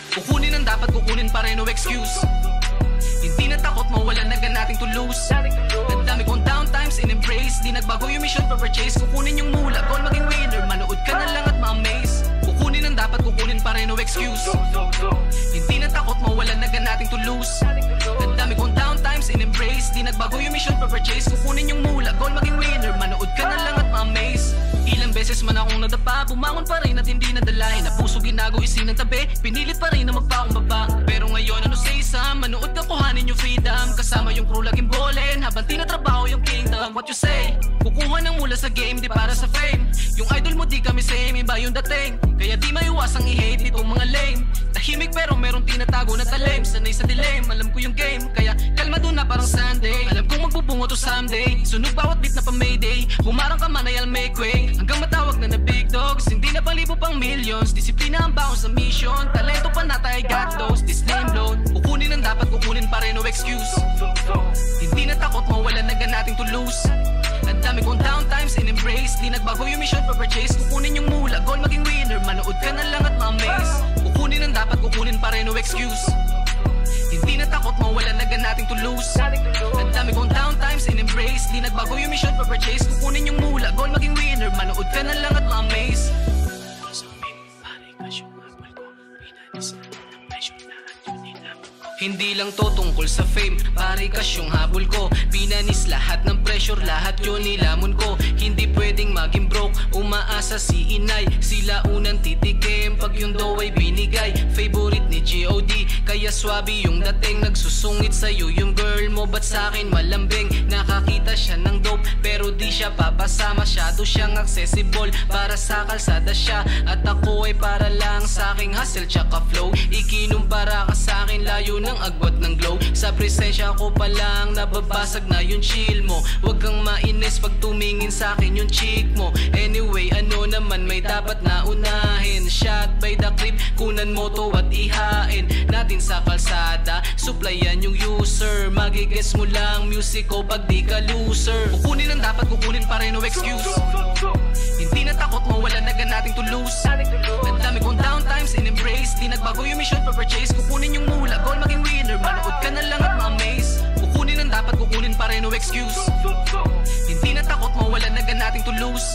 Kukunin ang dapat kukunin pa rin, no excuse. Hindi na takot mawalan, nagan nating to lose. Ang dami kong downtimes in-embrace. Di nagbago yung mission pa purchase. Kukunin yung mula, goal maging winner. Manood ka na lang at ma-amaze. Kukunin ang dapat kukunin pa rin, no excuse. Hindi na takot mawalan, nagan nating to lose. Ang dami kong downtimes in-embrace. Di nagbago yung mission pa purchase. Kukunin yung mula, goal maging winner. Manood ka na lang at ma-amaze. Ilang beses man akong nadapa, bumangon pa rin at hindi nadalahin. Na puso ginago isin ng tabi, pinilit pa rin na magpakumbaba. Pero ngayon ano say Sam, manood ka kuhanin yung freedom. Kasama yung crew laging bolin, habang tinatrabaho yung kingdom. What you say? Kukuha ng mula sa game, di para sa fame. Yung idol mo di kami same, iba yung dating. Kaya di maiwasang i-hate nitong mga lame. Tahimik pero meron tinatago na talim. Sanay sa dilim, alam ko yung game. Kaya kalmado na parang Sunday. Alam kong magbubungo to someday. Sunog bawat beat na pa mayday. Humarang ka man ay I'll make way. Hanggang matawag na na big dogs. Hindi na pang libo pang millions. Disiplina ang baon sa mission. Talento pa na tayo got those. This name loan. Kukunin ang dapat kukunin pa rin, no excuse. Hindi na takot mawalan, nagan nating to lose. Ang dami kong downtimes in-embrace. Di nagbago yung mission pa purchase. Kukunin yung mula, goal maging winner. Manood ka na lang at ma-amaze. Kukunin ang dapat kukunin pa rin, no excuse. Hindi na takot mawalan, nagan nating to lose. Ang dami kong downtimes in-embrace. Di nagbago yung mission pa purchase. Kukunin yung mula, goal maging winner. Manood ka na lang at ma-amaze. Hindi lang to tungkol sa fame, parikas yung habol ko. Binanis lahat ng pressure, lahat yun nilamon ko. Hindi pwedeng maging broke, umaasa si inay. Sila unang titikim pag yung dough ay binigay. Favorite ni G.O.D, kaya swabe yung dating. Nagsusungit sa'yo yung girl mo, ba't sa'kin malambing? Nakakita siya ng dope, pero di siya papasa. Masyado siyang accessible, para sa kalsada siya. At ako ay para lang sa'king hustle tsaka flow. Ikinumpara ka sa'kin, layo ng agwat ng glow. Sa presensya ko pa lang nababasag na yung chill mo. Huwag kang mainis pag tumingin sa'kin yung chick mo. Anyway, ano naman may dapat na unahin. Shot by the clip, kunan mo to at ihain natin sa kalsada. Supplyan yung user, magigets mo lang music ko pag di ka loser. Kukunin ang dapat kukunin pa rin, no excuse. Hindi na takot mawalan, nagan nating to lose. Ang dami kong downtimes in-embrace. Di nagbago yung mission pa purchase. Kukunin yung mula, goal maging winner. Manood ka na lang at ma-amaze. Kukunin ang dapat kukunin pa rin, no excuse. Hindi na takot mawalan, nagan nating to lose.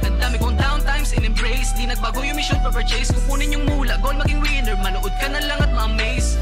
Ang dami kong downtimes in-embrace. Di nagbago yung mission pa purchase. Kukunin yung mula, goal maging winner. Manood ka na lang at ma-amaze.